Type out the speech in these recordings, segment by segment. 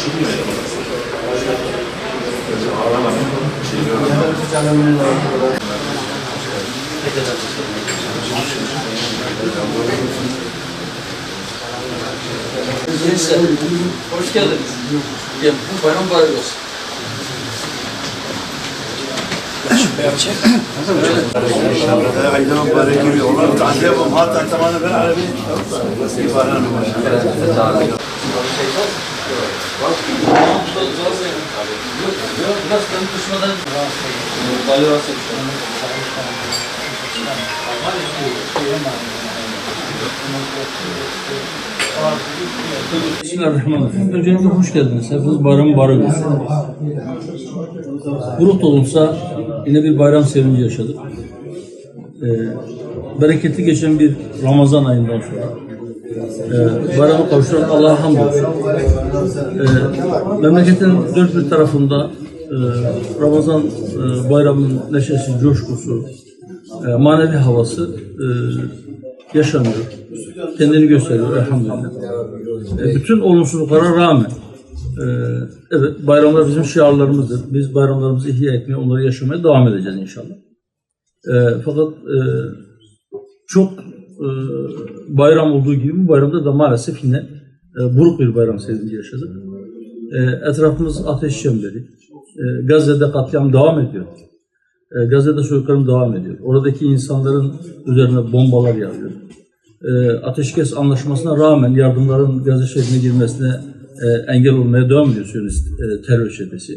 Gençler, hoş geldiniz. Gel, bu bayram mübarek olsun. أيضا مبارك لي والله تعذبهم هذا تمام بين عربي Bismillahirrahmanirrahim. Öncelikle hoş geldiniz. Hepiniz bayram mübarek olsun. Grup olursa yine bir bayram sevinci yaşadık. Bereketli geçen bir Ramazan ayından sonra bayrama kavuşan Allah'a hamdolsun. Memleketin dört bir tarafında Ramazan bayramının neşesi, coşkusu, manevi havası yaşanıyor. Kendini gösteriyor elhamdülillah. Bütün olumsuzluklara rağmen evet, bayramlar bizim şiarlarımızdır. Biz bayramlarımızı ihya etmeye, onları yaşamaya devam edeceğiz inşallah. Fakat çok bayram olduğu gibi bu bayramda da maalesef yine buruk bir bayram sevinci yaşadık. Etrafımız ateş çemberi. Gazze'de katliam devam ediyor. Gazze'de soykırım devam ediyor. Oradaki insanların üzerine bombalar yağıyor. Ateşkes anlaşmasına rağmen yardımların Gazze şehrine girmesine engel olmaya devam ediyor Siyonist terör çetesi.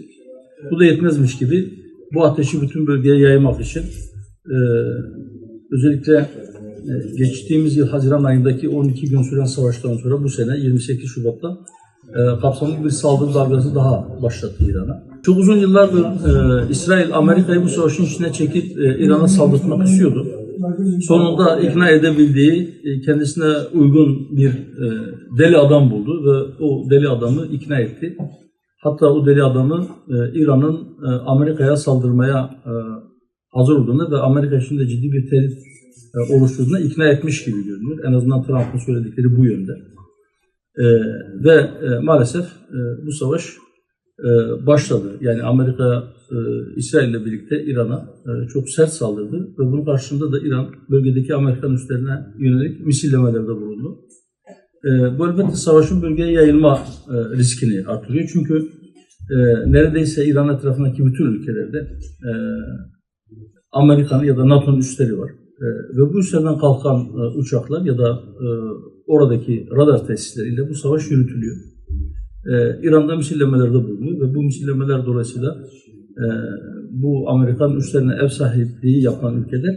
Bu da yetmezmiş gibi bu ateşi bütün bölgeye yaymak için özellikle geçtiğimiz yıl Haziran ayındaki 12 gün süren savaştan sonra bu sene 28 Şubat'ta kapsamlı bir saldırı dalgası daha başlattı İran'a. Çok uzun yıllardır İsrail, Amerika'yı bu savaşın içine çekip İran'a saldırtmak istiyordu. Sonunda ikna edebildiği, kendisine uygun bir deli adam buldu ve o deli adamı ikna etti. Hatta o deli adamı İran'ın Amerika'ya saldırmaya hazır olduğunu ve Amerika için de ciddi bir tehdit oluşturduğuna ikna etmiş gibi görünüyor. En azından Trump'ın söyledikleri bu yönde. Ve maalesef bu savaş başladı. Yani Amerika İsrail ile birlikte İran'a çok sert saldırdı ve bunun karşılığında da İran bölgedeki Amerikan üslerine yönelik misillemelerde bulundu. Bu elbette savaşın bölgeye yayılma riskini artırıyor. Çünkü neredeyse İran etrafındaki bütün ülkelerde Amerika'nın ya da NATO'nun üsleri var. Ve bu üslerden kalkan uçaklar ya da oradaki radar tesisleriyle bu savaş yürütülüyor. İran'da misillemelerde bulunuyor ve bu misillemeler dolayısıyla bu Amerikan üslerine ev sahipliği yapan ülkeler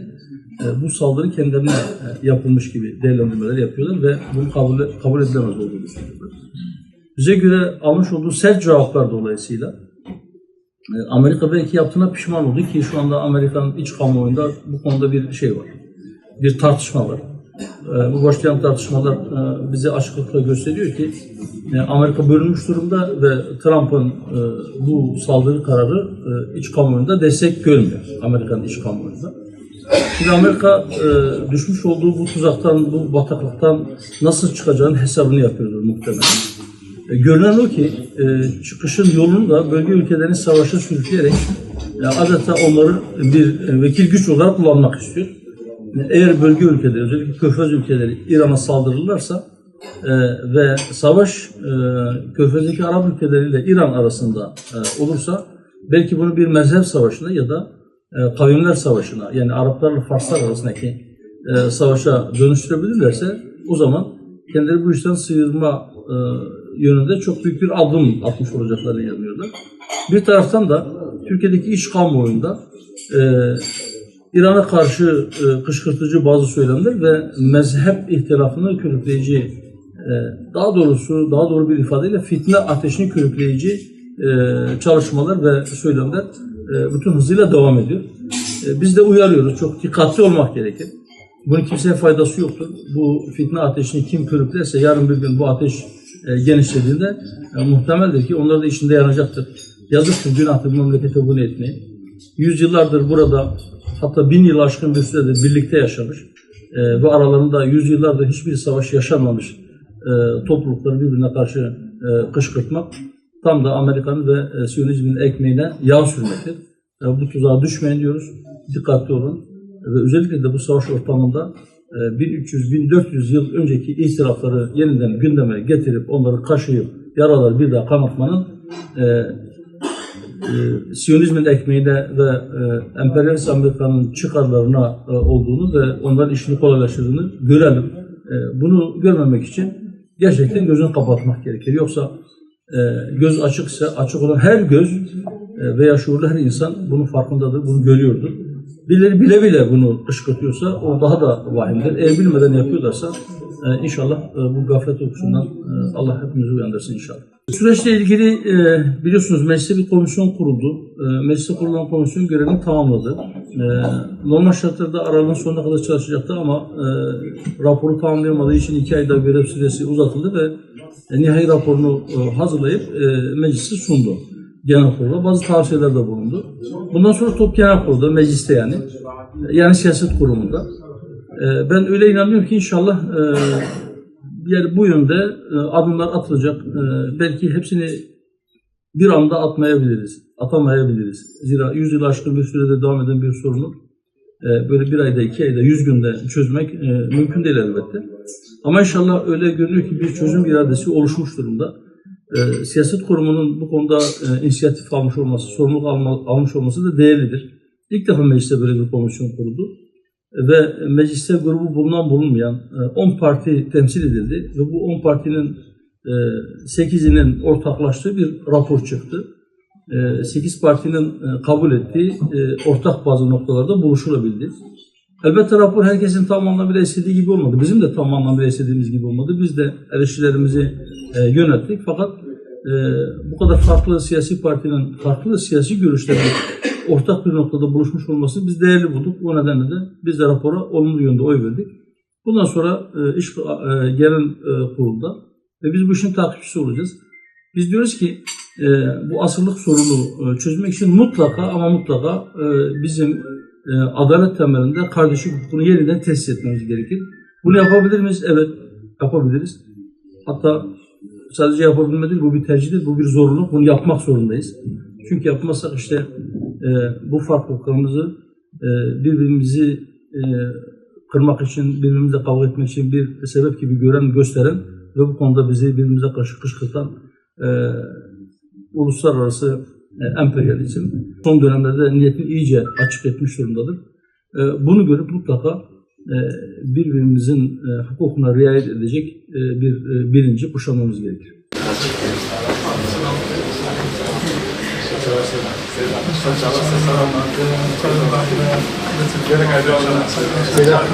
bu saldırı kendilerine yapılmış gibi değerlendirmeler yapıyorlar ve bunu kabul edilemez olduğunu düşünüyorlar. Bize göre almış olduğu sert cevaplar dolayısıyla Amerika belki yaptığına pişman oldu ki şu anda Amerika'nın iç kamuoyunda bu konuda bir şey var. Bir tartışma var. Bu başlayan tartışmalar bize açıklıkla gösteriyor ki Amerika bölünmüş durumda ve Trump'ın bu saldırı kararı iç kamuoyunda destek görmüyor. Amerika'nın iç kamuoyunda. Şimdi Amerika düşmüş olduğu bu tuzaktan, bu bataklıktan nasıl çıkacağının hesabını yapıyordur muhtemelen. Görünen o ki çıkışın yolunu da bölge ülkelerini savaşa sürükleyerek adeta onları bir vekil güç olarak kullanmak istiyor. Eğer bölge ülkeleri, özellikle Körfez ülkeleri İran'a saldırırlarsa ve savaş Körfez'deki Arap ülkeleriyle İran arasında olursa belki bunu bir mezhep savaşına ya da kavimler savaşına, yani Araplarla Farslar arasındaki savaşa dönüştürebilirlerse o zaman kendileri bu işten sıyırma yönünde çok büyük bir adım atmış olacaklarını inanıyorlar. Bir taraftan da Türkiye'deki iç kamuoyunda İran'a karşı kışkırtıcı bazı söylemler ve mezhep ihtilafını körükleyici, daha doğru bir ifadeyle fitne ateşini körükleyici çalışmalar ve söylemler bütün hızıyla devam ediyor. Biz de uyarıyoruz, çok dikkatli olmak gerekir. Bunun kimseye faydası yoktur. Bu fitne ateşini kim körüklerse yarın bir gün bu ateş genişlediğinde muhtemeldir ki onlar da içinde yanacaktır. Yazıktır, günahtır bu memlekete bunu etmeyin. Yüzyıllardır burada, hatta 1000 yıl aşkın bir süredir birlikte yaşamış ve aralarında yüzyıllardır hiçbir savaş yaşanmamış toplulukları birbirine karşı kışkırtmak tam da Amerika'nın ve Siyonizmin ekmeğine yağ sürmektir. Bu tuzağa düşmeyin diyoruz. Dikkatli olun. Ve özellikle de bu savaş ortamında 1300-1400 yıl önceki itirafları yeniden gündeme getirip onları kaşıyıp yaraları bir daha kanatmanın Siyonizmin ekmeğine ve emperyalist Amerika'nın çıkarlarına olduğunu ve onların işini kolaylaştırdığını görelim. Bunu görmemek için gerçekten gözünü kapatmak gerekir. Yoksa göz açıksa, açık olan her göz veya şuurlu her insan bunun farkındadır, bunu görüyordur. Birileri bile bile bunu ışkırtıyorsa o daha da vahimdir. Eğer bilmeden yapıyorlarsa inşallah bu gaflet uykusundan Allah hepimizi uyandırsın inşallah. Süreçle ilgili biliyorsunuz mecliste bir komisyon kuruldu. Mecliste kurulan komisyon görevini tamamladı. Normal şartlarda aralığın sonuna kadar çalışacaktı ama raporu tamamlayamadığı için 2 ayda görev süresi uzatıldı ve nihai raporunu hazırlayıp meclise sundu. Genel kurulda bazı tavsiyelerde bulundu. Bundan sonra top genel kurulda, mecliste yani siyaset kurumunda. Ben öyle inanıyorum ki inşallah yani bu yönde adımlar atılacak. Belki hepsini bir anda atamayabiliriz. Zira 100 yıl aşkın bir sürede devam eden bir sorunu böyle 1 ayda, 2 ayda, 100 günde çözmek mümkün değil elbette. Ama inşallah öyle görünüyor ki bir çözüm iradesi oluşmuş durumda. Siyaset kurumunun bu konuda inisiyatif almış olması, sorumluluk almış olması da değerlidir. İlk defa mecliste böyle bir komisyon kuruldu. Ve mecliste grubu bulunmayan 10 parti temsil edildi. Ve bu 10 partinin 8'inin ortaklaştığı bir rapor çıktı. 8 partinin kabul ettiği ortak bazı noktalarda buluşulabildi. Elbette rapor herkesin tam anlamıyla istediği gibi olmadı. Bizim de tam anlamıyla istediğimiz gibi olmadı. Biz de eleştirilerimizi yönelttik. Fakat bu kadar farklı siyasi partinin farklı siyasi görüşlerinin ortak bir noktada buluşmuş olması biz değerli bulduk. O nedenle de biz de rapora olumlu yönde oy verdik. Bundan sonra iş genel kurulda ve biz bu işin takipçisi olacağız. Biz diyoruz ki bu asırlık sorunu çözmek için mutlaka bizim adalet temelinde kardeşlik hukukunu yeniden tesis etmemiz gerekir. Bunu yapabilir miyiz? Evet, yapabiliriz. Hatta sadece yapabilme değil, bu bir tercihdir, bu bir zorunluluk. Bunu yapmak zorundayız. Çünkü yapmazsak işte bu farklılıklarımızı birbirimizi kırmak için, birbirimizle kavga etmek için bir sebep gibi gösteren ve bu konuda bizi birbirimize karşı kışkırtan uluslararası emperyalizm son dönemlerde niyetini iyice açık etmiş durumdadır. Bunu görüp mutlaka birbirimizin hukukuna riayet edecek bir bilinci kuşanmamız gerekir. Selam.